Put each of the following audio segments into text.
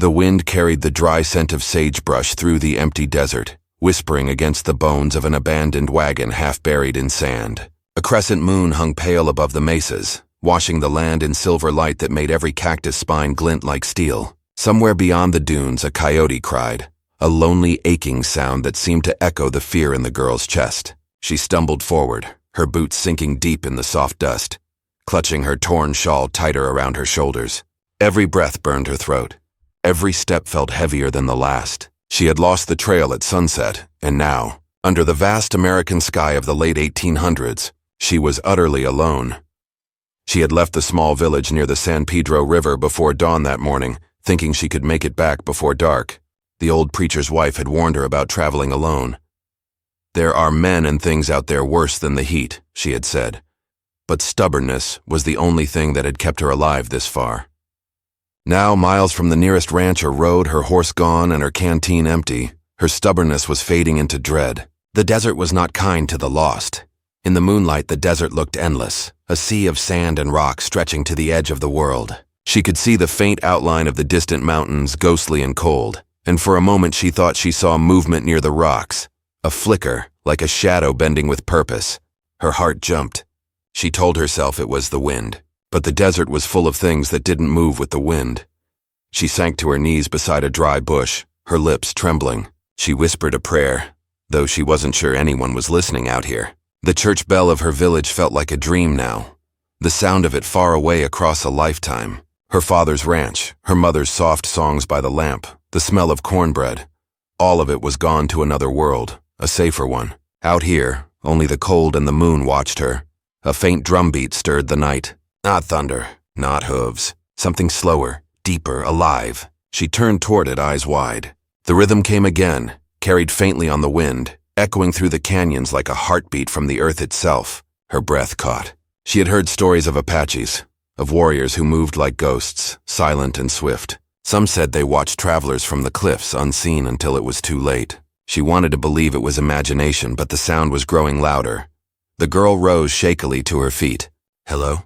The wind carried the dry scent of sagebrush through the empty desert, whispering against the bones of an abandoned wagon half buried in sand. A crescent moon hung pale above the mesas, washing the land in silver light that made every cactus spine glint like steel. Somewhere beyond the dunes, a coyote cried, a lonely, aching sound that seemed to echo the fear in the girl's chest. She stumbled forward, her boots sinking deep in the soft dust, clutching her torn shawl tighter around her shoulders. Every breath burned her throat. Every step felt heavier than the last. She had lost the trail at sunset, and now, under the vast American sky of the late 1800s, she was utterly alone. She had left the small village near the San Pedro River before dawn that morning, thinking she could make it back before dark. The old preacher's wife had warned her about traveling alone. "There are men and things out there worse than the heat," she had said. But stubbornness was the only thing that had kept her alive this far. Now, miles from the nearest ranch or road, her horse gone and her canteen empty, her stubbornness was fading into dread. The desert was not kind to the lost. In the moonlight, the desert looked endless, a sea of sand and rock stretching to the edge of the world. She could see the faint outline of the distant mountains, ghostly and cold, and for a moment she thought she saw movement near the rocks, a flicker, like a shadow bending with purpose. Her heart jumped. She told herself it was the wind, but the desert was full of things that didn't move with the wind. She sank to her knees beside a dry bush, her lips trembling. She whispered a prayer, though she wasn't sure anyone was listening out here. The church bell of her village felt like a dream now, the sound of it far away across a lifetime. Her father's ranch, her mother's soft songs by the lamp, the smell of cornbread. All of it was gone to another world, a safer one. Out here, only the cold and the moon watched her. A faint drumbeat stirred the night. Not thunder, not hooves. Something slower, deeper, alive. She turned toward it, eyes wide. The rhythm came again, carried faintly on the wind, echoing through the canyons like a heartbeat from the earth itself. Her breath caught. She had heard stories of Apaches, of warriors who moved like ghosts, silent and swift. Some said they watched travelers from the cliffs unseen until it was too late. She wanted to believe it was imagination, but the sound was growing louder. The girl rose shakily to her feet. "Hello?"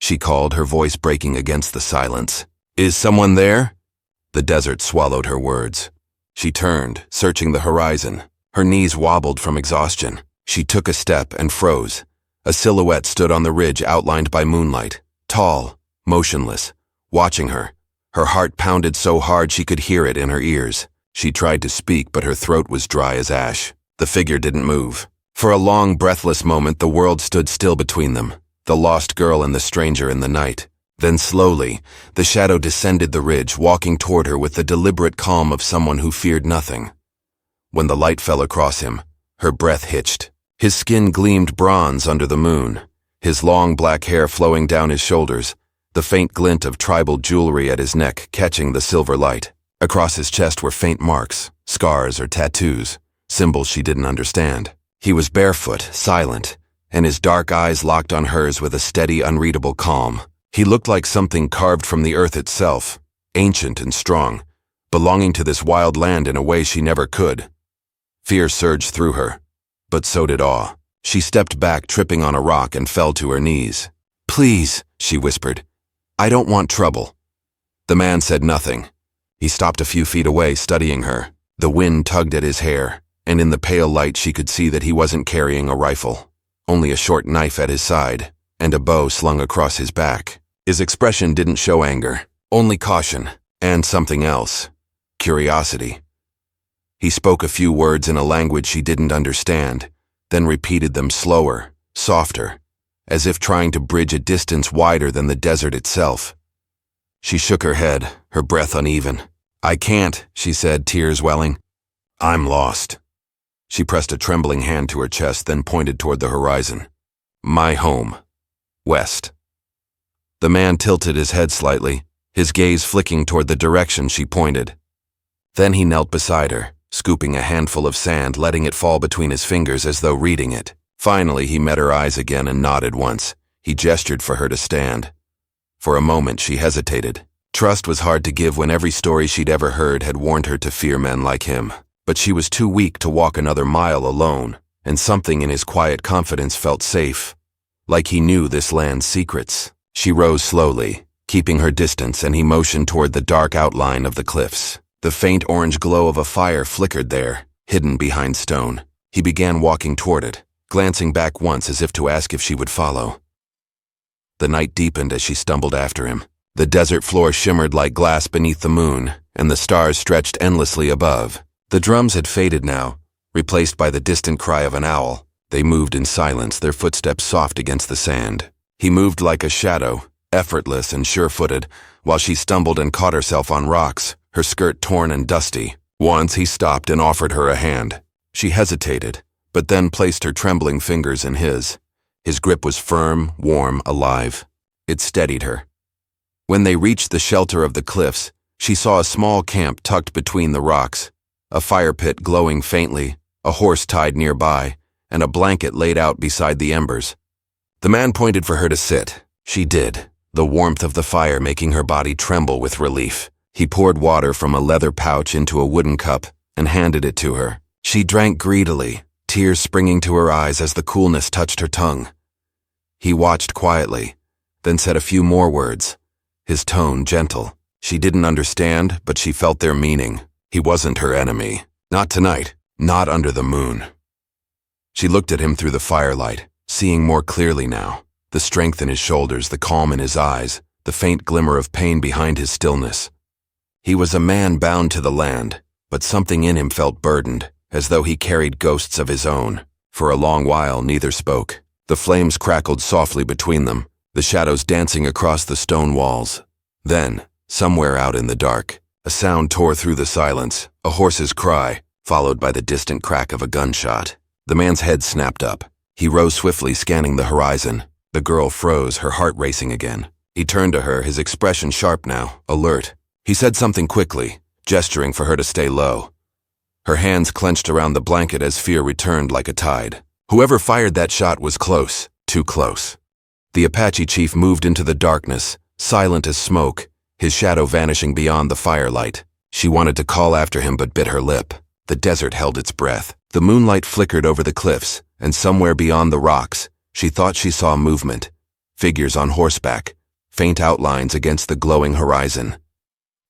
she called, her voice breaking against the silence. "Is someone there?" The desert swallowed her words. She turned, searching the horizon. Her knees wobbled from exhaustion. She took a step and froze. A silhouette stood on the ridge outlined by moonlight, tall, motionless, watching her. Her heart pounded so hard she could hear it in her ears. She tried to speak, but her throat was dry as ash. The figure didn't move. For a long, breathless moment, the world stood still between them, the lost girl and the stranger in the night. Then slowly, the shadow descended the ridge, walking toward her with the deliberate calm of someone who feared nothing. When the light fell across him, her breath hitched. His skin gleamed bronze under the moon, his long black hair flowing down his shoulders, the faint glint of tribal jewelry at his neck catching the silver light. Across his chest were faint marks, scars or tattoos, symbols she didn't understand. He was barefoot, silent, and his dark eyes locked on hers with a steady, unreadable calm. He looked like something carved from the earth itself, ancient and strong, belonging to this wild land in a way she never could. Fear surged through her, but so did awe. She stepped back, tripping on a rock, and fell to her knees. "Please," she whispered. "I don't want trouble." The man said nothing. He stopped a few feet away, studying her. The wind tugged at his hair, and in the pale light she could see that he wasn't carrying a rifle, only a short knife at his side, and a bow slung across his back. His expression didn't show anger, only caution, and something else, curiosity. He spoke a few words in a language she didn't understand, then repeated them slower, softer, as if trying to bridge a distance wider than the desert itself. She shook her head, her breath uneven. "I can't," she said, tears welling. "I'm lost." She pressed a trembling hand to her chest, then pointed toward the horizon. "My home. West." The man tilted his head slightly, his gaze flicking toward the direction she pointed. Then he knelt beside her, scooping a handful of sand, letting it fall between his fingers as though reading it. Finally, he met her eyes again and nodded once. He gestured for her to stand. For a moment, she hesitated. Trust was hard to give when every story she'd ever heard had warned her to fear men like him. But she was too weak to walk another mile alone, and something in his quiet confidence felt safe, like he knew this land's secrets. She rose slowly, keeping her distance, and he motioned toward the dark outline of the cliffs. The faint orange glow of a fire flickered there, hidden behind stone. He began walking toward it, glancing back once as if to ask if she would follow. The night deepened as she stumbled after him. The desert floor shimmered like glass beneath the moon, and the stars stretched endlessly above. The drums had faded now, replaced by the distant cry of an owl. They moved in silence, their footsteps soft against the sand. He moved like a shadow, effortless and sure-footed, while she stumbled and caught herself on rocks, her skirt torn and dusty. Once he stopped and offered her a hand. She hesitated, but then placed her trembling fingers in his. His grip was firm, warm, alive. It steadied her. When they reached the shelter of the cliffs, she saw a small camp tucked between the rocks, a fire pit glowing faintly, a horse tied nearby, and a blanket laid out beside the embers. The man pointed for her to sit. She did, the warmth of the fire making her body tremble with relief. He poured water from a leather pouch into a wooden cup and handed it to her. She drank greedily, tears springing to her eyes as the coolness touched her tongue. He watched quietly, then said a few more words, his tone gentle. She didn't understand, but she felt their meaning. He wasn't her enemy. Not tonight, not under the moon. She looked at him through the firelight, seeing more clearly now, the strength in his shoulders, the calm in his eyes, the faint glimmer of pain behind his stillness. He was a man bound to the land, but something in him felt burdened, as though he carried ghosts of his own. For a long while, neither spoke. The flames crackled softly between them, the shadows dancing across the stone walls. Then, somewhere out in the dark, a sound tore through the silence, a horse's cry, followed by the distant crack of a gunshot. The man's head snapped up. He rose swiftly, scanning the horizon. The girl froze, her heart racing again. He turned to her, his expression sharp now, alert. He said something quickly, gesturing for her to stay low. Her hands clenched around the blanket as fear returned like a tide. Whoever fired that shot was close, too close. The Apache chief moved into the darkness, silent as smoke, his shadow vanishing beyond the firelight. She wanted to call after him but bit her lip. The desert held its breath. The moonlight flickered over the cliffs, and somewhere beyond the rocks, she thought she saw movement. Figures on horseback, faint outlines against the glowing horizon.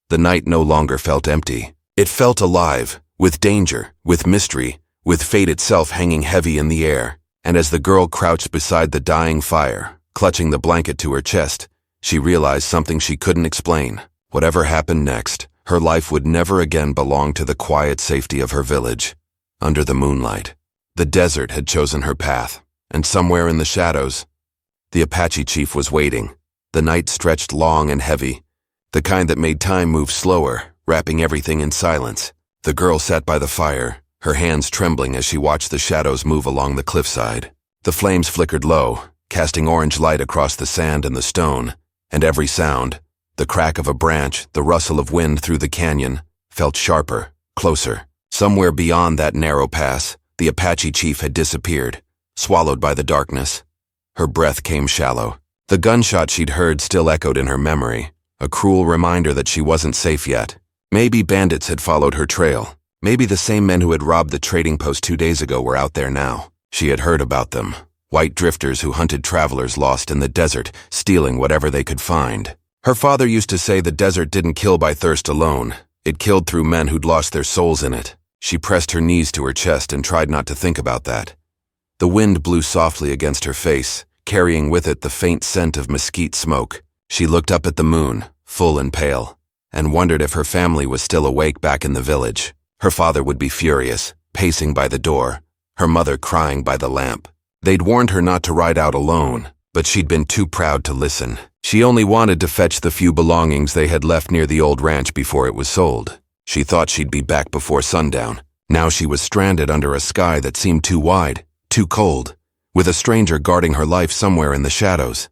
The night no longer felt empty. It felt alive, with danger, with mystery, with fate itself hanging heavy in the air. And as the girl crouched beside the dying fire, clutching the blanket to her chest, she realized something she couldn't explain. Whatever happened next, her life would never again belong to the quiet safety of her village. Under the moonlight, the desert had chosen her path, and somewhere in the shadows, the Apache chief was waiting. The night stretched long and heavy, the kind that made time move slower, wrapping everything in silence. The girl sat by the fire, her hands trembling as she watched the shadows move along the cliffside. The flames flickered low, casting orange light across the sand and the stone, and every sound, the crack of a branch, the rustle of wind through the canyon, felt sharper, closer. Somewhere beyond that narrow pass, the Apache chief had disappeared, swallowed by the darkness. Her breath came shallow. The gunshot she'd heard still echoed in her memory, a cruel reminder that she wasn't safe yet. Maybe bandits had followed her trail. Maybe the same men who had robbed the trading post 2 days ago were out there now. She had heard about them. White drifters who hunted travelers lost in the desert, stealing whatever they could find. Her father used to say the desert didn't kill by thirst alone. It killed through men who'd lost their souls in it. She pressed her knees to her chest and tried not to think about that. The wind blew softly against her face, carrying with it the faint scent of mesquite smoke. She looked up at the moon, full and pale, and wondered if her family was still awake back in the village. Her father would be furious, pacing by the door, her mother crying by the lamp. They'd warned her not to ride out alone, but she'd been too proud to listen. She only wanted to fetch the few belongings they had left near the old ranch before it was sold. She thought she'd be back before sundown. Now she was stranded under a sky that seemed too wide, too cold, with a stranger guarding her life somewhere in the shadows.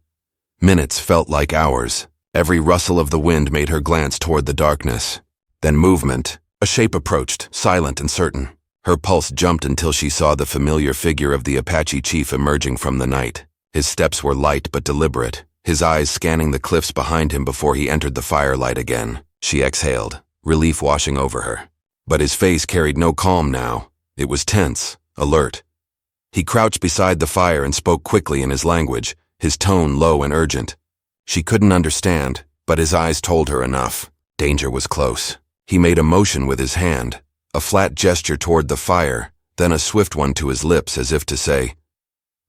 Minutes felt like hours. Every rustle of the wind made her glance toward the darkness. Then movement. A shape approached, silent and certain. Her pulse jumped until she saw the familiar figure of the Apache chief emerging from the night. His steps were light but deliberate, his eyes scanning the cliffs behind him before he entered the firelight again. She exhaled, relief washing over her. But his face carried no calm now. It was tense, alert. He crouched beside the fire and spoke quickly in his language, his tone low and urgent. She couldn't understand, but his eyes told her enough. Danger was close. He made a motion with his hand, a flat gesture toward the fire, then a swift one to his lips as if to say,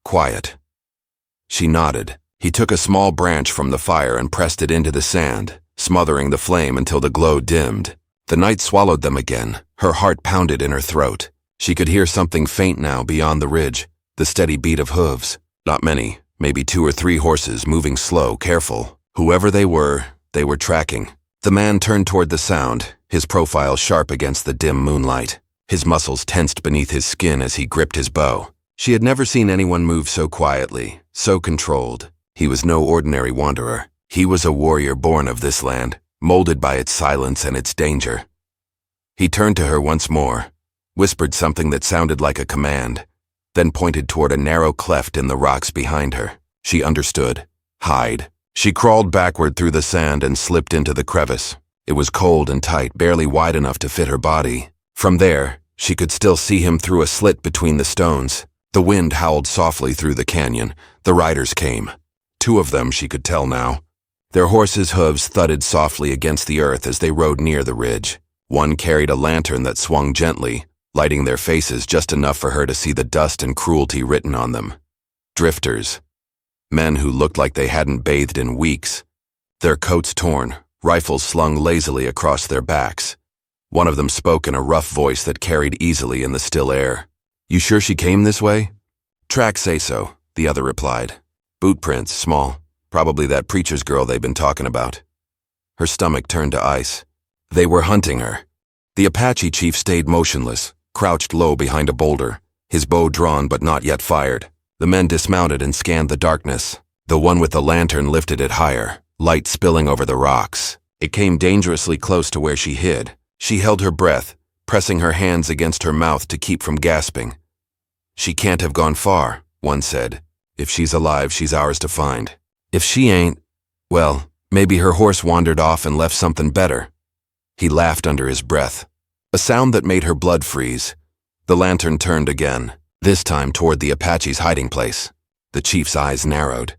"Quiet." She nodded. He took a small branch from the fire and pressed it into the sand, smothering the flame until the glow dimmed. The night swallowed them again. Her heart pounded in her throat. She could hear something faint now beyond the ridge, the steady beat of hooves. Not many, maybe 2 or 3 horses moving slow, careful. Whoever they were tracking. The man turned toward the sound, his profile sharp against the dim moonlight. His muscles tensed beneath his skin as he gripped his bow. She had never seen anyone move so quietly, so controlled. He was no ordinary wanderer. He was a warrior born of this land, molded by its silence and its danger. He turned to her once more, whispered something that sounded like a command, then pointed toward a narrow cleft in the rocks behind her. She understood. Hide. She crawled backward through the sand and slipped into the crevice. It was cold and tight, barely wide enough to fit her body. From there, she could still see him through a slit between the stones. The wind howled softly through the canyon. The riders came. 2 of them, she could tell now. Their horses' hooves thudded softly against the earth as they rode near the ridge. One carried a lantern that swung gently, lighting their faces just enough for her to see the dust and cruelty written on them. Drifters. Men who looked like they hadn't bathed in weeks. Their coats torn, rifles slung lazily across their backs. One of them spoke in a rough voice that carried easily in the still air. "You sure she came this way?" "Tracks say so," the other replied. "Boot prints, small. Probably that preacher's girl they've been talking about." Her stomach turned to ice. They were hunting her. The Apache chief stayed motionless, crouched low behind a boulder, his bow drawn but not yet fired. The men dismounted and scanned the darkness. The one with the lantern lifted it higher, light spilling over the rocks. It came dangerously close to where she hid. She held her breath, pressing her hands against her mouth to keep from gasping. "She can't have gone far," one said. "If she's alive, she's ours to find. If she ain't, well, maybe her horse wandered off and left something better." He laughed under his breath, a sound that made her blood freeze. The lantern turned again, this time toward the Apache's hiding place. The chief's eyes narrowed.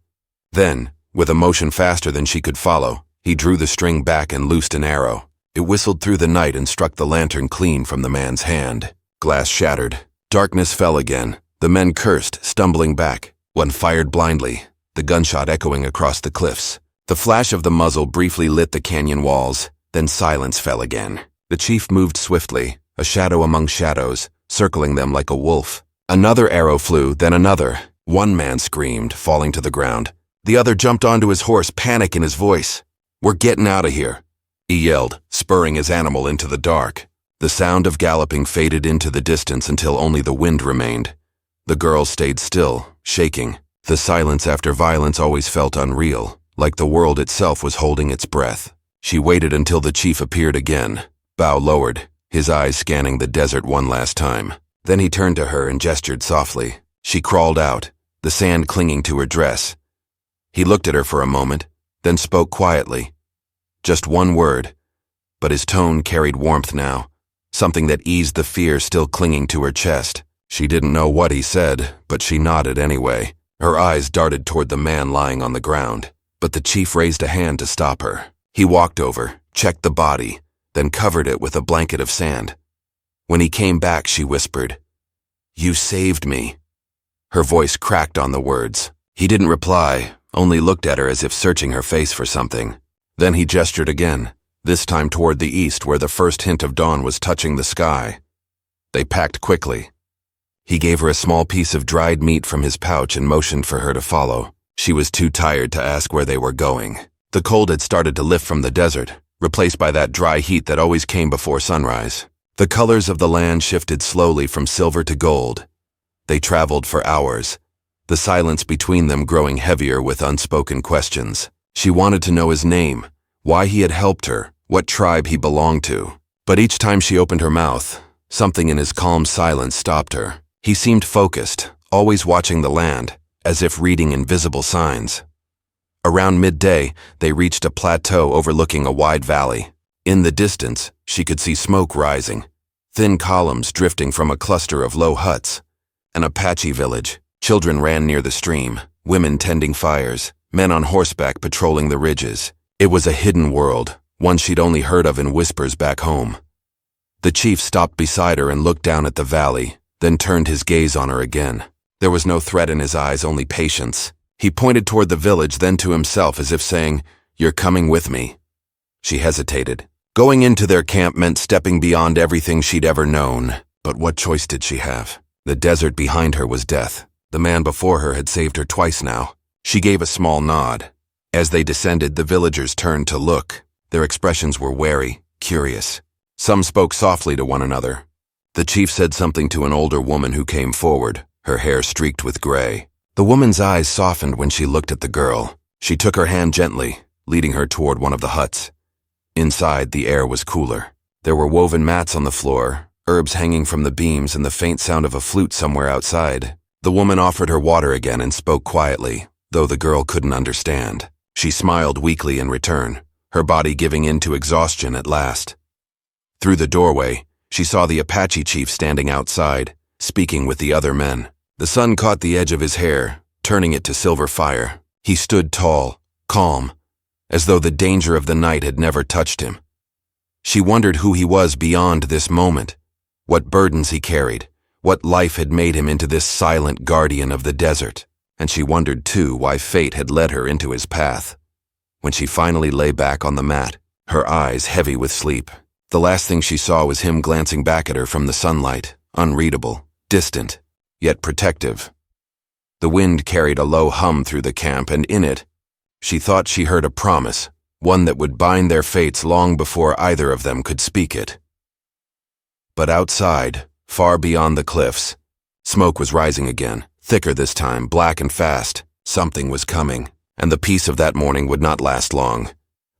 Then, with a motion faster than she could follow, he drew the string back and loosed an arrow. It whistled through the night and struck the lantern clean from the man's hand. Glass shattered. Darkness fell again. The men cursed, stumbling back. One fired blindly, the gunshot echoing across the cliffs. The flash of the muzzle briefly lit the canyon walls, then silence fell again. The chief moved swiftly, a shadow among shadows, circling them like a wolf. Another arrow flew, then another. One man screamed, falling to the ground. The other jumped onto his horse, panic in his voice. "We're getting out of here," he yelled, spurring his animal into the dark. The sound of galloping faded into the distance until only the wind remained. The girl stayed still, shaking. The silence after violence always felt unreal, like the world itself was holding its breath. She waited until the chief appeared again, bow lowered, his eyes scanning the desert one last time. Then he turned to her and gestured softly. She crawled out, the sand clinging to her dress. He looked at her for a moment, then spoke quietly. Just one word, but his tone carried warmth now, something that eased the fear still clinging to her chest. She didn't know what he said, but she nodded anyway. Her eyes darted toward the man lying on the ground, but the chief raised a hand to stop her. He walked over, checked the body, then covered it with a blanket of sand. When he came back, she whispered, "You saved me." Her voice cracked on the words. He didn't reply, only looked at her as if searching her face for something. Then he gestured again, this time toward the east where the first hint of dawn was touching the sky. They packed quickly. He gave her a small piece of dried meat from his pouch and motioned for her to follow. She was too tired to ask where they were going. The cold had started to lift from the desert, replaced by that dry heat that always came before sunrise. The colors of the land shifted slowly from silver to gold. They traveled for hours, the silence between them growing heavier with unspoken questions. She wanted to know his name, why he had helped her, what tribe he belonged to. But each time she opened her mouth, something in his calm silence stopped her. He seemed focused, always watching the land, as if reading invisible signs. Around midday, they reached a plateau overlooking a wide valley. In the distance, she could see smoke rising, thin columns drifting from a cluster of low huts. An Apache village. Children ran near the stream, women tending fires, men on horseback patrolling the ridges. It was a hidden world, one she'd only heard of in whispers back home. The chief stopped beside her and looked down at the valley, then turned his gaze on her again. There was no threat in his eyes, only patience. He pointed toward the village, then to himself as if saying, "You're coming with me." She hesitated. Going into their camp meant stepping beyond everything she'd ever known. But what choice did she have? The desert behind her was death. The man before her had saved her twice now. She gave a small nod. As they descended, the villagers turned to look. Their expressions were wary, curious. Some spoke softly to one another. The chief said something to an older woman who came forward, her hair streaked with gray. The woman's eyes softened when she looked at the girl. She took her hand gently, leading her toward one of the huts. Inside, the air was cooler. There were woven mats on the floor, herbs hanging from the beams, and the faint sound of a flute somewhere outside. The woman offered her water again and spoke quietly, though the girl couldn't understand. She smiled weakly in return, her body giving in to exhaustion at last. Through the doorway, she saw the Apache chief standing outside, speaking with the other men. The sun caught the edge of his hair, turning it to silver fire. He stood tall, calm, as though the danger of the night had never touched him. She wondered who he was beyond this moment, what burdens he carried, what life had made him into this silent guardian of the desert, and she wondered too why fate had led her into his path. When she finally lay back on the mat, her eyes heavy with sleep, the last thing she saw was him glancing back at her from the sunlight, unreadable, distant, yet protective. The wind carried a low hum through the camp, and in it, she thought she heard a promise, one that would bind their fates long before either of them could speak it. But outside, far beyond the cliffs, smoke was rising again, thicker this time, black and fast. Something was coming, and the peace of that morning would not last long.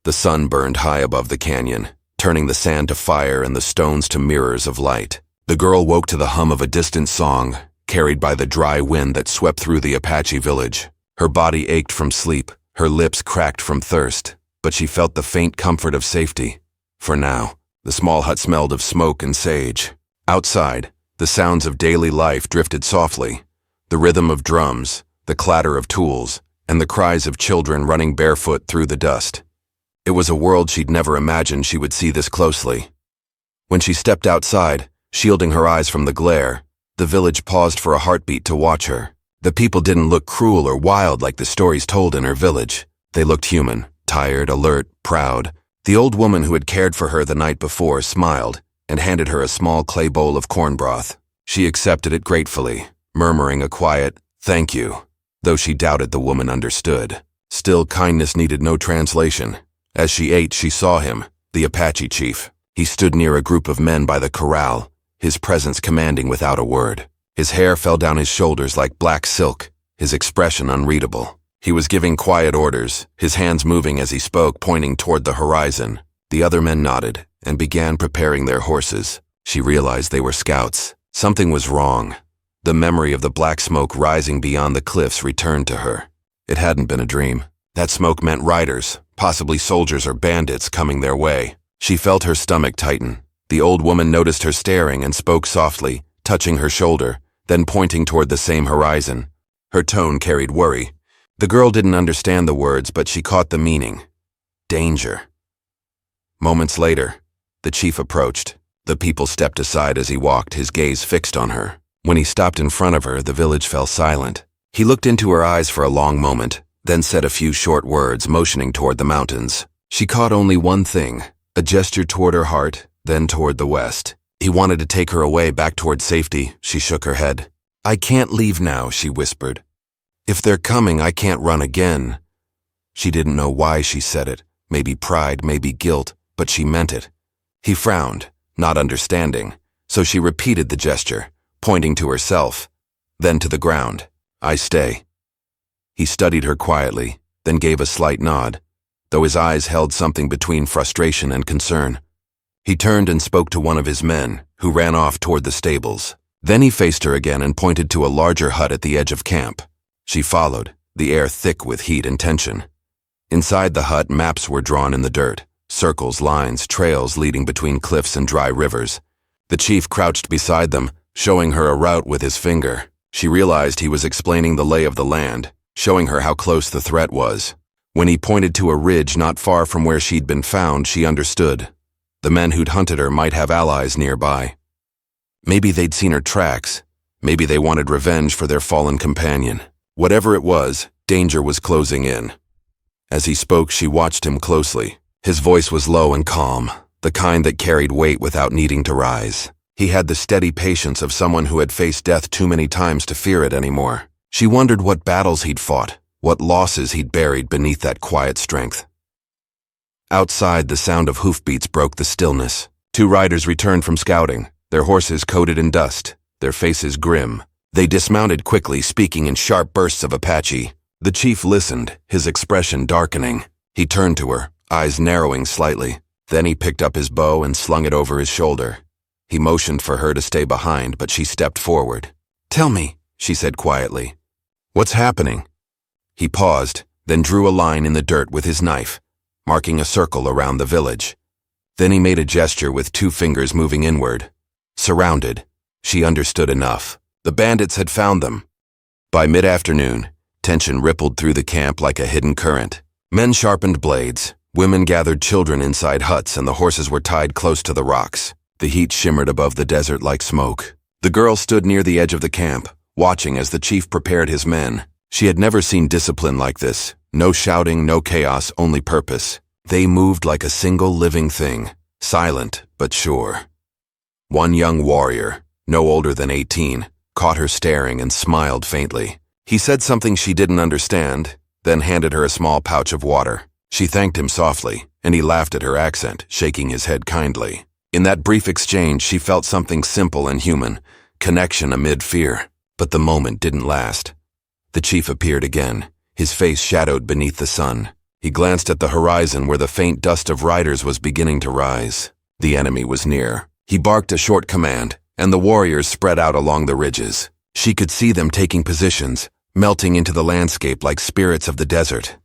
The sun burned high above the canyon, turning the sand to fire and the stones to mirrors of light. The girl woke to the hum of a distant song, carried by the dry wind that swept through the Apache village. Her body ached from sleep, her lips cracked from thirst, but she felt the faint comfort of safety. For now, the small hut smelled of smoke and sage. Outside, the sounds of daily life drifted softly, the rhythm of drums, the clatter of tools, and the cries of children running barefoot through the dust. It was a world she'd never imagined she would see this closely. When she stepped outside, shielding her eyes from the glare, the village paused for a heartbeat to watch her. The people didn't look cruel or wild like the stories told in her village. They looked human, tired, alert, proud. The old woman who had cared for her the night before smiled and handed her a small clay bowl of corn broth. She accepted it gratefully, murmuring a quiet, "Thank you," though she doubted the woman understood. Still, kindness needed no translation. As she ate, she saw him, the Apache chief. He stood near a group of men by the corral, his presence commanding without a word. His hair fell down his shoulders like black silk, his expression unreadable. He was giving quiet orders, his hands moving as he spoke, pointing toward the horizon. The other men nodded and began preparing their horses. She realized they were scouts. Something was wrong. The memory of the black smoke rising beyond the cliffs returned to her. It hadn't been a dream. That smoke meant riders, possibly soldiers or bandits coming their way. She felt her stomach tighten. The old woman noticed her staring and spoke softly, touching her shoulder, then pointing toward the same horizon. Her tone carried worry. The girl didn't understand the words, but she caught the meaning. Danger. Moments later, the chief approached. The people stepped aside as he walked, his gaze fixed on her. When he stopped in front of her, the village fell silent. He looked into her eyes for a long moment, then said a few short words, motioning toward the mountains. She caught only one thing, a gesture toward her heart, then toward the west. He wanted to take her away, back toward safety. She shook her head. "I can't leave now," she whispered. "If they're coming, I can't run again." She didn't know why she said it, maybe pride, maybe guilt, but she meant it. He frowned, not understanding, so she repeated the gesture, pointing to herself, then to the ground. "I stay." He studied her quietly, then gave a slight nod, though his eyes held something between frustration and concern. He turned and spoke to one of his men, who ran off toward the stables. Then he faced her again and pointed to a larger hut at the edge of camp. She followed, the air thick with heat and tension. Inside the hut, maps were drawn in the dirt, circles, lines, trails leading between cliffs and dry rivers. The chief crouched beside them, showing her a route with his finger. She realized he was explaining the lay of the land, showing her how close the threat was. When he pointed to a ridge not far from where she'd been found, she understood. The men who'd hunted her might have allies nearby. Maybe they'd seen her tracks. Maybe they wanted revenge for their fallen companion. Whatever it was, danger was closing in. As he spoke, she watched him closely. His voice was low and calm, the kind that carried weight without needing to rise. He had the steady patience of someone who had faced death too many times to fear it anymore. She wondered what battles he'd fought, what losses he'd buried beneath that quiet strength. Outside, the sound of hoofbeats broke the stillness. 2 riders returned from scouting, their horses coated in dust, their faces grim. They dismounted quickly, speaking in sharp bursts of Apache. The chief listened, his expression darkening. He turned to her, eyes narrowing slightly. Then he picked up his bow and slung it over his shoulder. He motioned for her to stay behind, but she stepped forward. "Tell me," she said quietly. "What's happening?" He paused, then drew a line in the dirt with his knife, marking a circle around the village. Then he made a gesture with 2 fingers moving inward. Surrounded. She understood enough. The bandits had found them. By mid-afternoon, tension rippled through the camp like a hidden current. Men sharpened blades, women gathered children inside huts, and the horses were tied close to the rocks. The heat shimmered above the desert like smoke. The girl stood near the edge of the camp, watching as the chief prepared his men. She had never seen discipline like this. No shouting, no chaos, only purpose. They moved like a single living thing, silent but sure. One young warrior, no older than 18, caught her staring and smiled faintly. He said something she didn't understand, then handed her a small pouch of water. She thanked him softly, and he laughed at her accent, shaking his head kindly. In that brief exchange, she felt something simple and human, connection amid fear. But the moment didn't last. The chief appeared again, his face shadowed beneath the sun. He glanced at the horizon where the faint dust of riders was beginning to rise. The enemy was near. He barked a short command, and the warriors spread out along the ridges. She could see them taking positions, melting into the landscape like spirits of the desert.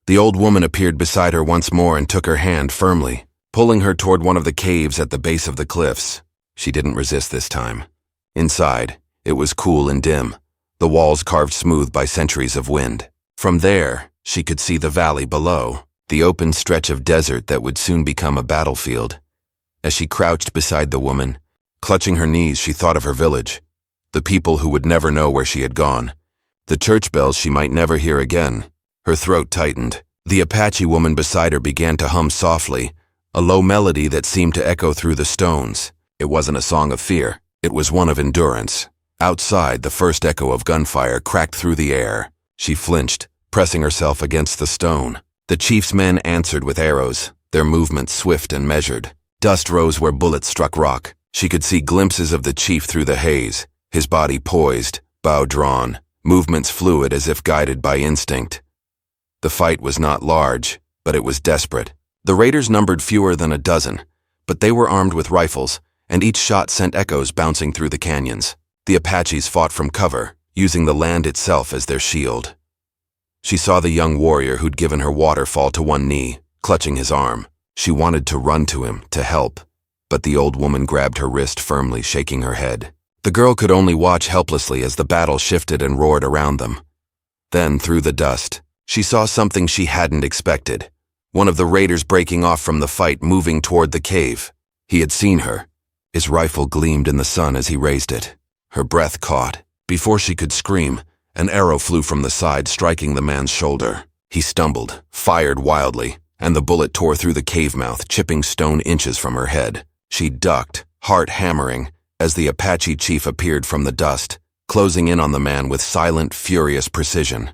The old woman appeared beside her once more and took her hand firmly, pulling her toward one of the caves at the base of the cliffs. She didn't resist this time. Inside, it was cool and dim, the walls carved smooth by centuries of wind. From there, she could see the valley below, the open stretch of desert that would soon become a battlefield. As she crouched beside the woman, clutching her knees, she thought of her village, the people who would never know where she had gone, the church bells she might never hear again. Her throat tightened. The Apache woman beside her began to hum softly, a low melody that seemed to echo through the stones. It wasn't a song of fear, it was one of endurance. Outside, the first echo of gunfire cracked through the air. She flinched, pressing herself against the stone. The chief's men answered with arrows, their movements swift and measured. Dust rose where bullets struck rock. She could see glimpses of the chief through the haze, his body poised, bow drawn, movements fluid as if guided by instinct. The fight was not large, but it was desperate. The raiders numbered fewer than a dozen, but they were armed with rifles, and each shot sent echoes bouncing through the canyons. The Apaches fought from cover, using the land itself as their shield. She saw the young warrior who'd given her water fall to one knee, clutching his arm. She wanted to run to him, to help, but the old woman grabbed her wrist firmly, shaking her head. The girl could only watch helplessly as the battle shifted and roared around them. Then, through the dust, she saw something she hadn't expected. One of the raiders breaking off from the fight, moving toward the cave. He had seen her. His rifle gleamed in the sun as he raised it. Her breath caught. Before she could scream, an arrow flew from the side, striking the man's shoulder. He stumbled, fired wildly, and the bullet tore through the cave mouth, chipping stone inches from her head. She ducked, heart hammering, as the Apache chief appeared from the dust, closing in on the man with silent, furious precision.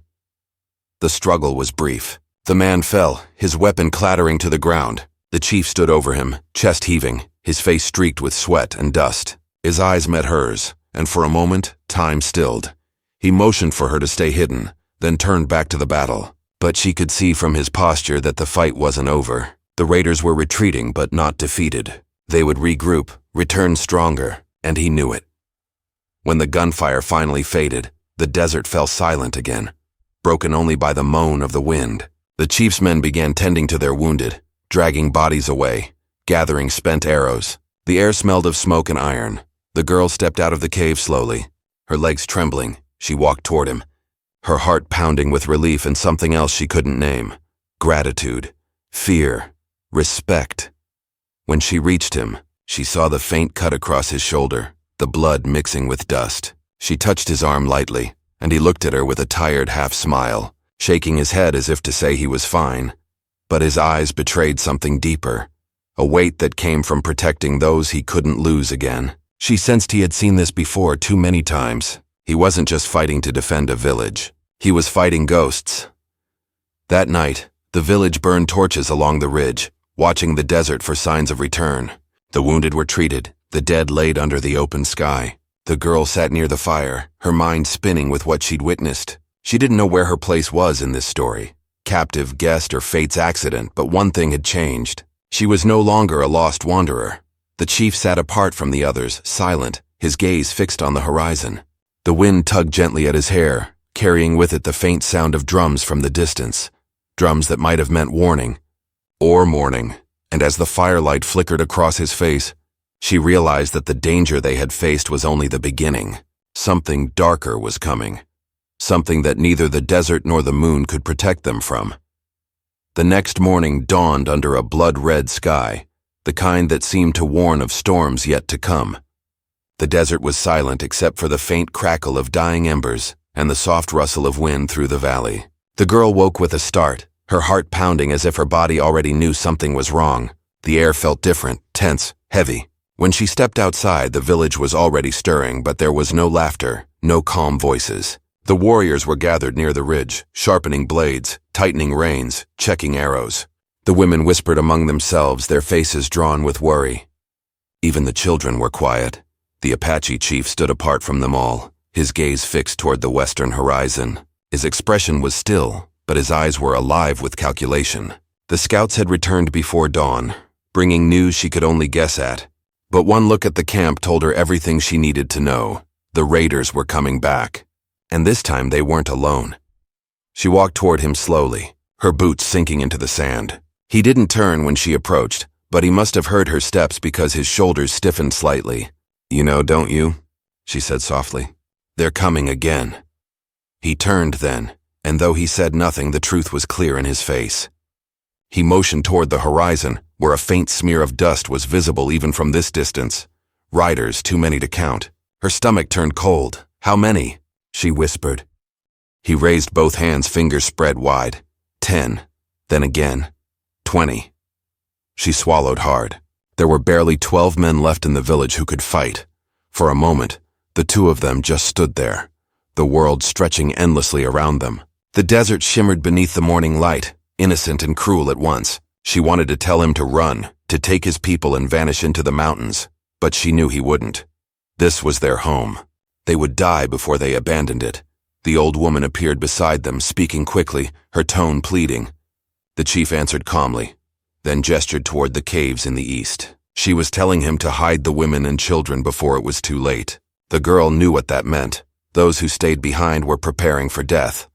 The struggle was brief. The man fell, his weapon clattering to the ground. The chief stood over him, chest heaving, his face streaked with sweat and dust. His eyes met hers, and for a moment, time stilled. He motioned for her to stay hidden, then turned back to the battle. But she could see from his posture that the fight wasn't over. The raiders were retreating but not defeated. They would regroup, return stronger, and he knew it. When the gunfire finally faded, the desert fell silent again, broken only by the moan of the wind. The chief's men began tending to their wounded, dragging bodies away, gathering spent arrows. The air smelled of smoke and iron. The girl stepped out of the cave slowly. Her legs trembling, she walked toward him. her heart pounding with relief and something else she couldn't name. Gratitude, fear, respect. When she reached him, she saw the faint cut across his shoulder, the blood mixing with dust. She touched his arm lightly, and he looked at her with a tired half-smile, shaking his head as if to say he was fine. But his eyes betrayed something deeper, a weight that came from protecting those he couldn't lose again. She sensed he had seen this before too many times. He wasn't just fighting to defend a village. He was fighting ghosts. That night, the village burned torches along the ridge, watching the desert for signs of return. The wounded were treated, the dead laid under the open sky. The girl sat near the fire, her mind spinning with what she'd witnessed. She didn't know where her place was in this story, captive, guest, or fate's accident, but one thing had changed. She was no longer a lost wanderer. The chief sat apart from the others, silent, his gaze fixed on the horizon. The wind tugged gently at his hair, carrying with it the faint sound of drums from the distance, drums that might have meant warning or mourning. And as the firelight flickered across his face, she realized that the danger they had faced was only the beginning. Something darker was coming, something that neither the desert nor the moon could protect them from. The next morning dawned under a blood-red sky, the kind that seemed to warn of storms yet to come. The desert was silent except for the faint crackle of dying embers and the soft rustle of wind through the valley. The girl woke with a start, her heart pounding as if her body already knew something was wrong. The air felt different, tense, heavy. When she stepped outside, the village was already stirring, but there was no laughter, no calm voices. The warriors were gathered near the ridge, sharpening blades, tightening reins, checking arrows. The women whispered among themselves, their faces drawn with worry. Even the children were quiet. The Apache chief stood apart from them all, his gaze fixed toward the western horizon. His expression was still, but his eyes were alive with calculation. The scouts had returned before dawn, bringing news she could only guess at. But one look at the camp told her everything she needed to know. The raiders were coming back. And this time they weren't alone. She walked toward him slowly, her boots sinking into the sand. He didn't turn when she approached, but he must have heard her steps because his shoulders stiffened slightly. "You know, don't you?" she said softly. "They're coming again." He turned then, and though he said nothing, the truth was clear in his face. He motioned toward the horizon, where a faint smear of dust was visible even from this distance. Riders, too many to count. Her stomach turned cold. "How many?" she whispered. He raised both hands, fingers spread wide. 10. Then again. 20. She swallowed hard. There were barely 12 men left in the village who could fight. For a moment, the two of them just stood there, the world stretching endlessly around them. The desert shimmered beneath the morning light, innocent and cruel at once. She wanted to tell him to run, to take his people and vanish into the mountains, but she knew he wouldn't. This was their home. They would die before they abandoned it. The old woman appeared beside them, speaking quickly, her tone pleading. The chief answered calmly, then gestured toward the caves in the east. She was telling him to hide the women and children before it was too late. The girl knew what that meant. Those who stayed behind were preparing for death.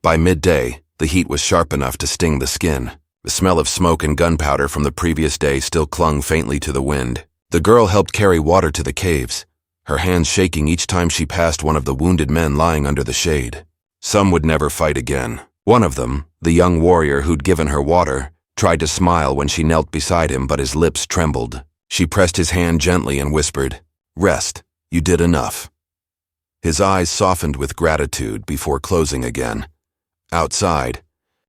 By midday, the heat was sharp enough to sting the skin. The smell of smoke and gunpowder from the previous day still clung faintly to the wind. The girl helped carry water to the caves, her hands shaking each time she passed one of the wounded men lying under the shade. Some would never fight again. One of them, the young warrior who'd given her water, tried to smile when she knelt beside him, but his lips trembled. She pressed his hand gently and whispered, "Rest, you did enough." His eyes softened with gratitude before closing again. Outside,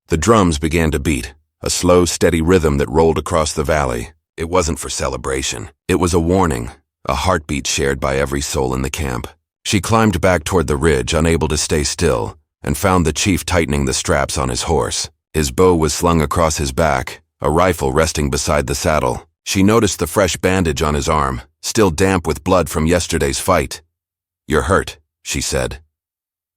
the drums began to beat, a slow, steady rhythm that rolled across the valley. It wasn't for celebration. It was a warning, a heartbeat shared by every soul in the camp. She climbed back toward the ridge, unable to stay still, and found the chief tightening the straps on his horse. His bow was slung across his back, a rifle resting beside the saddle. She noticed the fresh bandage on his arm, still damp with blood from yesterday's fight. "You're hurt," she said.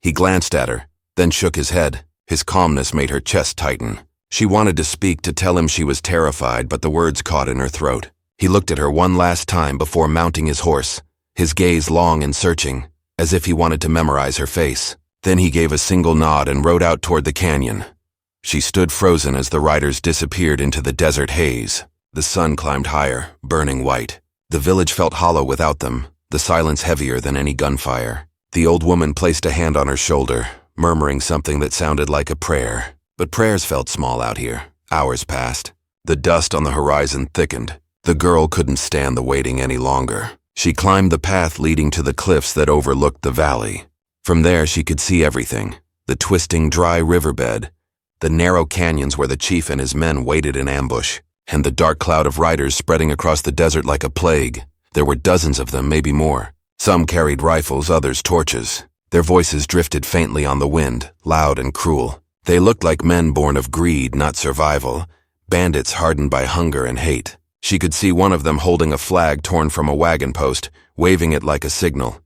He glanced at her, then shook his head. His calmness made her chest tighten. She wanted to speak, to tell him she was terrified, but the words caught in her throat. He looked at her one last time before mounting his horse, his gaze long and searching, as if he wanted to memorize her face. Then he gave a single nod and rode out toward the canyon. She stood frozen as the riders disappeared into the desert haze. The sun climbed higher, burning white. The village felt hollow without them, the silence heavier than any gunfire. The old woman placed a hand on her shoulder, murmuring something that sounded like a prayer. But prayers felt small out here. Hours passed. The dust on the horizon thickened. The girl couldn't stand the waiting any longer. She climbed the path leading to the cliffs that overlooked the valley. From there she could see everything. The twisting, dry riverbed, the narrow canyons where the chief and his men waited in ambush, and the dark cloud of riders spreading across the desert like a plague. There were dozens of them, maybe more. Some carried rifles, others torches. Their voices drifted faintly on the wind, loud and cruel. They looked like men born of greed, not survival, bandits hardened by hunger and hate. She could see one of them holding a flag torn from a wagon post, waving it like a signal.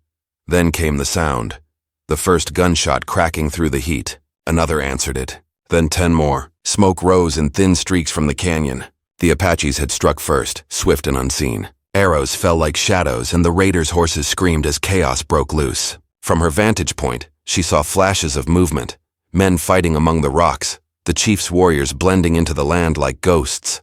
Then came the sound. The first gunshot cracking through the heat. Another answered it. Then 10 more. Smoke rose in thin streaks from the canyon. The Apaches had struck first, swift and unseen. Arrows fell like shadows, and the raiders' horses screamed as chaos broke loose. From her vantage point, she saw flashes of movement. Men fighting among the rocks. The chief's warriors blending into the land like ghosts.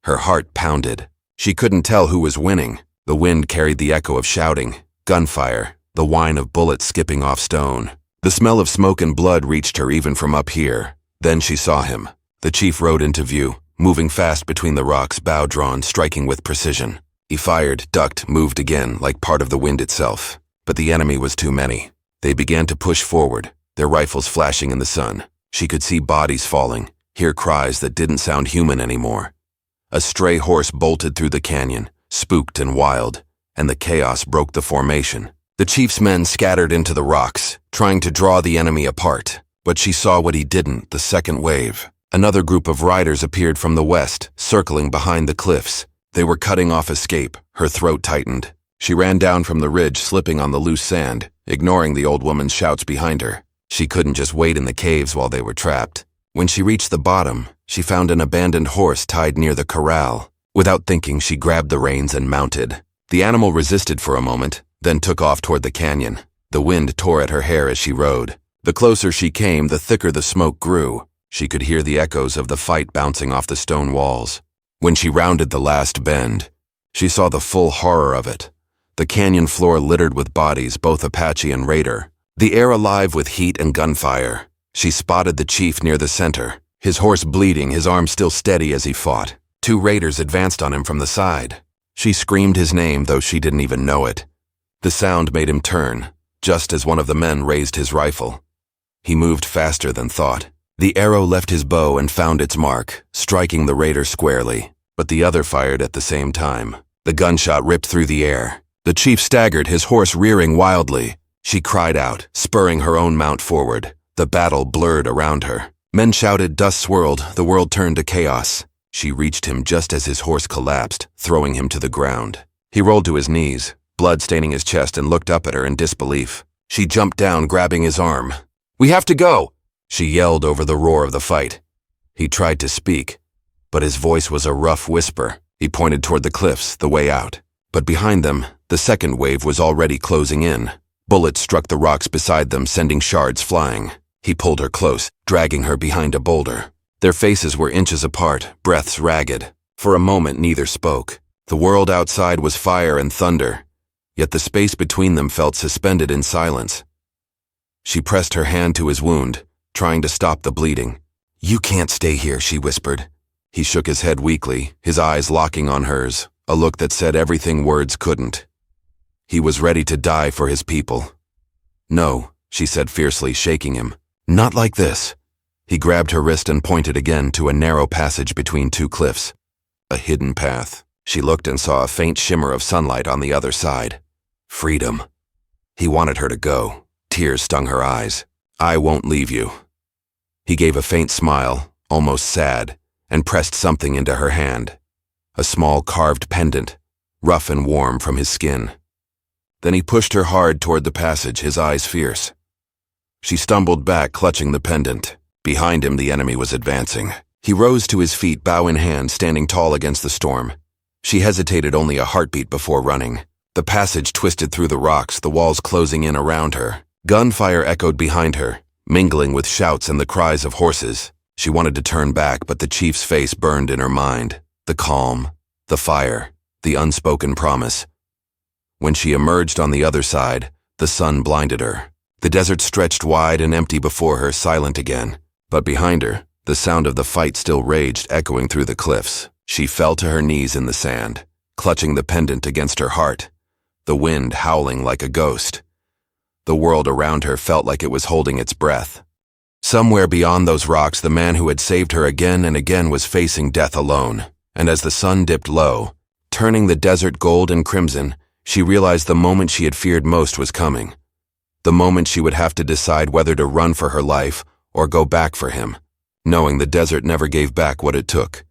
Her heart pounded. She couldn't tell who was winning. The wind carried the echo of shouting, gunfire, the whine of bullets skipping off stone. The smell of smoke and blood reached her even from up here. Then she saw him. The chief rode into view, moving fast between the rocks, bow drawn, striking with precision. He fired, ducked, moved again, like part of the wind itself. But the enemy was too many. They began to push forward, their rifles flashing in the sun. She could see bodies falling, hear cries that didn't sound human anymore. A stray horse bolted through the canyon, spooked and wild, and the chaos broke the formation. The chief's men scattered into the rocks, trying to draw the enemy apart. But she saw what he didn't, the second wave. Another group of riders appeared from the west, circling behind the cliffs. They were cutting off escape. Her throat tightened. She ran down from the ridge, slipping on the loose sand, ignoring the old woman's shouts behind her. She couldn't just wait in the caves while they were trapped. When she reached the bottom, she found an abandoned horse tied near the corral. Without thinking, she grabbed the reins and mounted. The animal resisted for a moment, then took off toward the canyon. The wind tore at her hair as she rode. The closer she came, the thicker the smoke grew. She could hear the echoes of the fight bouncing off the stone walls. When she rounded the last bend, she saw the full horror of it. The canyon floor littered with bodies, both Apache and raider. The air alive with heat and gunfire. She spotted the chief near the center, his horse bleeding, his arm still steady as he fought. 2 raiders advanced on him from the side. She screamed his name, though she didn't even know it. The sound made him turn, just as one of the men raised his rifle. He moved faster than thought. The arrow left his bow and found its mark, striking the raider squarely, but the other fired at the same time. The gunshot ripped through the air. The chief staggered, his horse rearing wildly. She cried out, spurring her own mount forward. The battle blurred around her. Men shouted, dust swirled, the world turned to chaos. She reached him just as his horse collapsed, throwing him to the ground. He rolled to his knees, blood staining his chest, and looked up at her in disbelief. She jumped down, grabbing his arm. "We have to go!" she yelled over the roar of the fight. He tried to speak, but his voice was a rough whisper. He pointed toward the cliffs, the way out. But behind them, the second wave was already closing in. Bullets struck the rocks beside them, sending shards flying. He pulled her close, dragging her behind a boulder. Their faces were inches apart, breaths ragged. For a moment, neither spoke. The world outside was fire and thunder, yet the space between them felt suspended in silence. She pressed her hand to his wound, trying to stop the bleeding. "You can't stay here," she whispered. He shook his head weakly, his eyes locking on hers, a look that said everything words couldn't. He was ready to die for his people. "No," she said fiercely, shaking him. "Not like this." He grabbed her wrist and pointed again to a narrow passage between 2 cliffs. A hidden path. She looked and saw a faint shimmer of sunlight on the other side. Freedom. He wanted her to go. Tears stung her eyes. "I won't leave you." He gave a faint smile, almost sad, and pressed something into her hand. A small carved pendant, rough and warm from his skin. Then he pushed her hard toward the passage, his eyes fierce. She stumbled back, clutching the pendant. Behind him, the enemy was advancing. He rose to his feet, bow in hand, standing tall against the storm. She hesitated only a heartbeat before running. The passage twisted through the rocks, the walls closing in around her. Gunfire echoed behind her, mingling with shouts and the cries of horses. She wanted to turn back, but the chief's face burned in her mind. The calm, the fire, the unspoken promise. When she emerged on the other side, the sun blinded her. The desert stretched wide and empty before her, silent again. But behind her, the sound of the fight still raged, echoing through the cliffs. She fell to her knees in the sand, clutching the pendant against her heart, the wind howling like a ghost. The world around her felt like it was holding its breath. Somewhere beyond those rocks, the man who had saved her again and again was facing death alone. And as the sun dipped low, turning the desert gold and crimson, she realized the moment she had feared most was coming. The moment she would have to decide whether to run for her life or go back for him, knowing the desert never gave back what it took.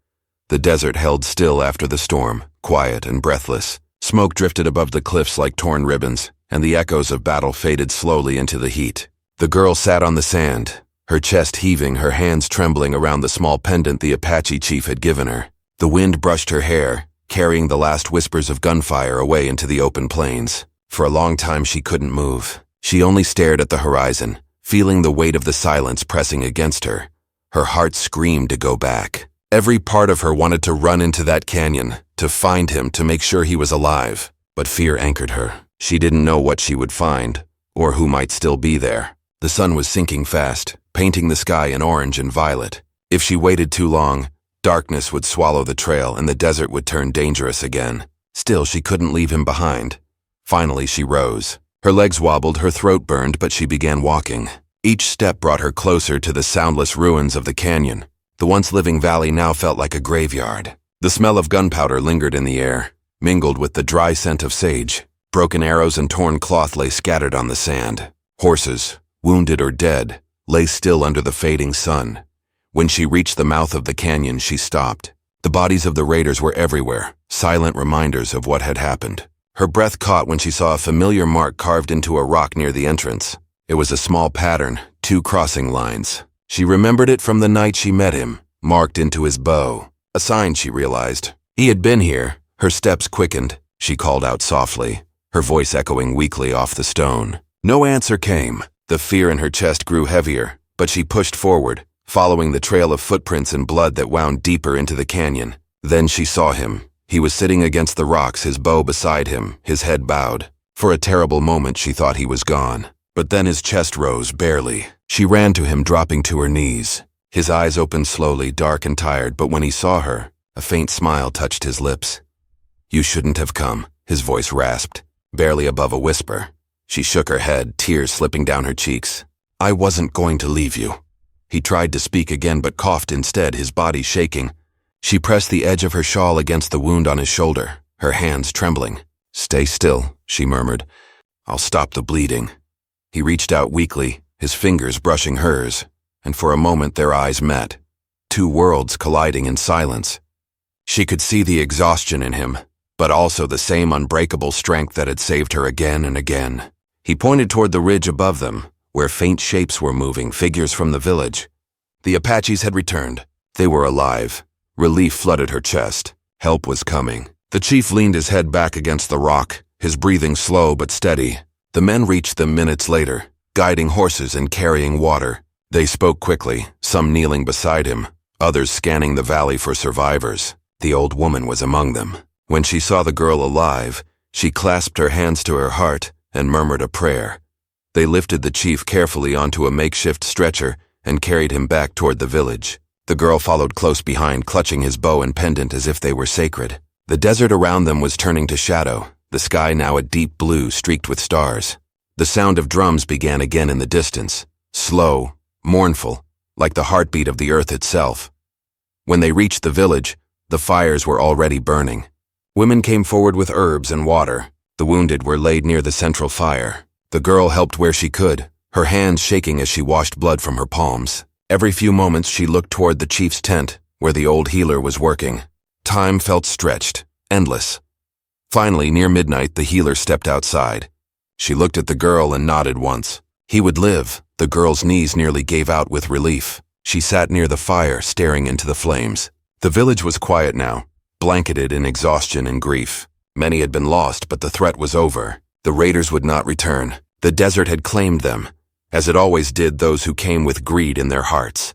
The desert held still after the storm, quiet and breathless. Smoke drifted above the cliffs like torn ribbons, and the echoes of battle faded slowly into the heat. The girl sat on the sand, her chest heaving, her hands trembling around the small pendant the Apache chief had given her. The wind brushed her hair, carrying the last whispers of gunfire away into the open plains. For a long time she couldn't move. She only stared at the horizon, feeling the weight of the silence pressing against her. Her heart screamed to go back. Every part of her wanted to run into that canyon, to find him, to make sure he was alive. But fear anchored her. She didn't know what she would find, or who might still be there. The sun was sinking fast, painting the sky in orange and violet. If she waited too long, darkness would swallow the trail and the desert would turn dangerous again. Still, she couldn't leave him behind. Finally, she rose. Her legs wobbled, her throat burned, but she began walking. Each step brought her closer to the soundless ruins of the canyon. The once living valley now felt like a graveyard. The smell of gunpowder lingered in the air, mingled with the dry scent of sage. Broken arrows and torn cloth lay scattered on the sand. Horses, wounded or dead, lay still under the fading sun. When she reached the mouth of the canyon, she stopped. The bodies of the raiders were everywhere, silent reminders of what had happened. Her breath caught when she saw a familiar mark carved into a rock near the entrance. It was a small pattern, 2 crossing lines. She remembered it from the night she met him, marked into his bow. A sign, she realized. He had been here. Her steps quickened. She called out softly, her voice echoing weakly off the stone. No answer came. The fear in her chest grew heavier, but she pushed forward, following the trail of footprints and blood that wound deeper into the canyon. Then she saw him. He was sitting against the rocks, his bow beside him, his head bowed. For a terrible moment she thought he was gone. But then his chest rose, barely. She ran to him, dropping to her knees. His eyes opened slowly, dark and tired, but when he saw her, a faint smile touched his lips. "You shouldn't have come," his voice rasped, barely above a whisper. She shook her head, tears slipping down her cheeks. "I wasn't going to leave you." He tried to speak again but coughed instead, his body shaking. She pressed the edge of her shawl against the wound on his shoulder, her hands trembling. "Stay still," she murmured. "I'll stop the bleeding." He reached out weakly, his fingers brushing hers, and for a moment their eyes met, 2 worlds colliding in silence. She could see the exhaustion in him, but also the same unbreakable strength that had saved her again and again. He pointed toward the ridge above them, where faint shapes were moving, figures from the village. The Apaches had returned. They were alive. Relief flooded her chest. Help was coming. The chief leaned his head back against the rock, his breathing slow but steady. The men reached them minutes later, guiding horses and carrying water. They spoke quickly, some kneeling beside him, others scanning the valley for survivors. The old woman was among them. When she saw the girl alive, she clasped her hands to her heart and murmured a prayer. They lifted the chief carefully onto a makeshift stretcher and carried him back toward the village. The girl followed close behind, clutching his bow and pendant as if they were sacred. The desert around them was turning to shadow, the sky now a deep blue streaked with stars. The sound of drums began again in the distance, slow, mournful, like the heartbeat of the earth itself. When they reached the village, the fires were already burning. Women came forward with herbs and water. The wounded were laid near the central fire. The girl helped where she could, her hands shaking as she washed blood from her palms. Every few moments she looked toward the chief's tent, where the old healer was working. Time felt stretched, endless. Finally, near midnight, the healer stepped outside. She looked at the girl and nodded once. He would live. The girl's knees nearly gave out with relief. She sat near the fire, staring into the flames. The village was quiet now, blanketed in exhaustion and grief. Many had been lost, but the threat was over. The raiders would not return. The desert had claimed them, as it always did those who came with greed in their hearts.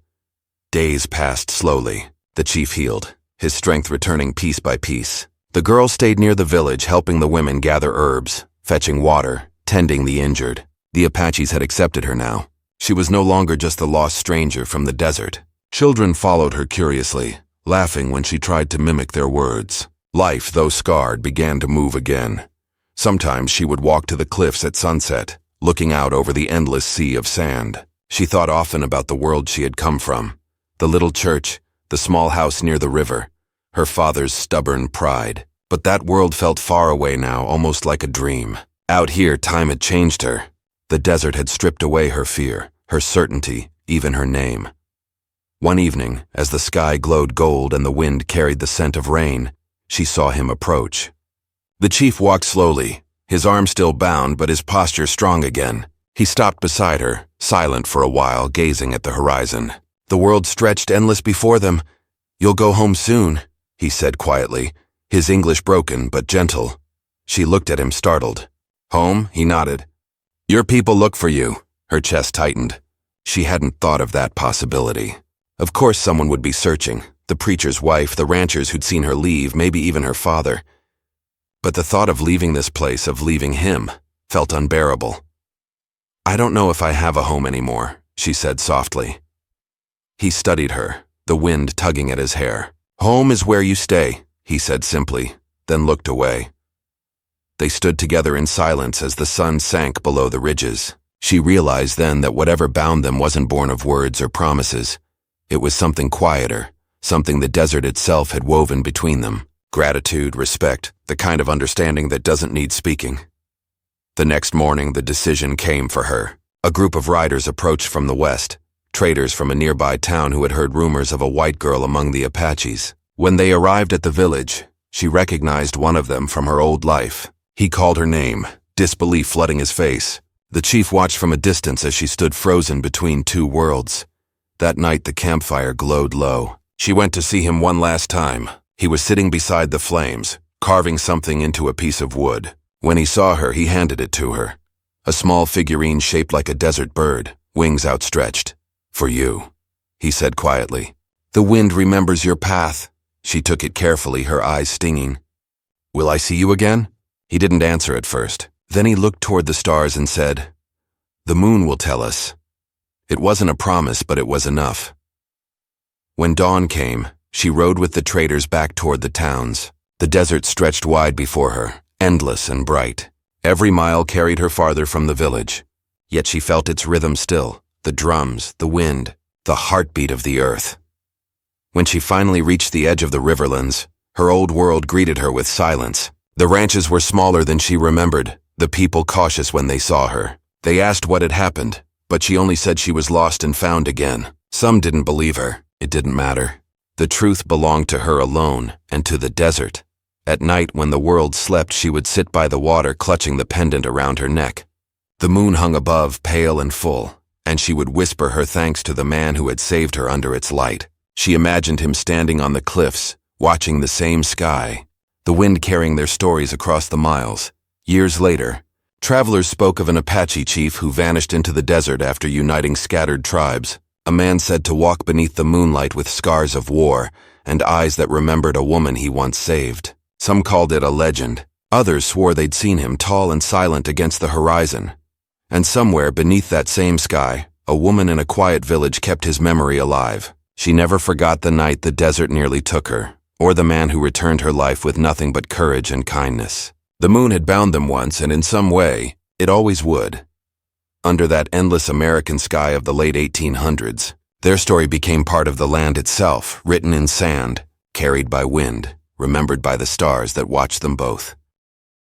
Days passed slowly. The chief healed, his strength returning piece by piece. The girl stayed near the village, helping the women gather herbs, fetching water, tending the injured. The Apaches had accepted her now. She was no longer just the lost stranger from the desert. Children followed her curiously, laughing when she tried to mimic their words. Life, though scarred, began to move again. Sometimes she would walk to the cliffs at sunset, looking out over the endless sea of sand. She thought often about the world she had come from. The little church, the small house near the river, her father's stubborn pride. But that world felt far away now, almost like a dream. Out here, time had changed her. The desert had stripped away her fear, her certainty, even her name. One evening, as the sky glowed gold and the wind carried the scent of rain, she saw him approach. The chief walked slowly, his arm still bound but his posture strong again. He stopped beside her, silent for a while, gazing at the horizon. The world stretched endless before them. "You'll go home soon," he said quietly, his English broken but gentle. She looked at him startled. "Home?" he nodded. "Your people look for you." Her chest tightened. She hadn't thought of that possibility. Of course someone would be searching. The preacher's wife, the ranchers who'd seen her leave, maybe even her father. But the thought of leaving this place, of leaving him, felt unbearable. "I don't know if I have a home anymore," she said softly. He studied her, the wind tugging at his hair. "Home is where you stay," he said simply, then looked away. They stood together in silence as the sun sank below the ridges. She realized then that whatever bound them wasn't born of words or promises. It was something quieter, something the desert itself had woven between them. Gratitude, respect, the kind of understanding that doesn't need speaking. The next morning, the decision came for her. A group of riders approached from the west, traders from a nearby town who had heard rumors of a white girl among the Apaches. When they arrived at the village, she recognized one of them from her old life. He called her name, disbelief flooding his face. The chief watched from a distance as she stood frozen between two worlds. That night the campfire glowed low. She went to see him one last time. He was sitting beside the flames, carving something into a piece of wood. When he saw her, he handed it to her. A small figurine shaped like a desert bird, wings outstretched. "For you," he said quietly. "The wind remembers your path." She took it carefully, her eyes stinging. "Will I see you again?" He didn't answer at first. Then he looked toward the stars and said, "The moon will tell us." It wasn't a promise, but it was enough. When dawn came, she rode with the traders back toward the towns. The desert stretched wide before her, endless and bright. Every mile carried her farther from the village. Yet she felt its rhythm still, the drums, the wind, the heartbeat of the earth. When she finally reached the edge of the riverlands, her old world greeted her with silence. The ranches were smaller than she remembered, the people cautious when they saw her. They asked what had happened, but she only said she was lost and found again. Some didn't believe her. It didn't matter. The truth belonged to her alone and to the desert. At night, when the world slept, she would sit by the water clutching the pendant around her neck. The moon hung above, pale and full, and she would whisper her thanks to the man who had saved her under its light. She imagined him standing on the cliffs, watching the same sky, the wind carrying their stories across the miles. Years later, travelers spoke of an Apache chief who vanished into the desert after uniting scattered tribes. A man said to walk beneath the moonlight with scars of war and eyes that remembered a woman he once saved. Some called it a legend. Others swore they'd seen him tall and silent against the horizon. And somewhere beneath that same sky, a woman in a quiet village kept his memory alive. She never forgot the night the desert nearly took her, or the man who returned her life with nothing but courage and kindness. The moon had bound them once, and in some way, it always would. Under that endless American sky of the late 1800s, their story became part of the land itself, written in sand, carried by wind, remembered by the stars that watched them both.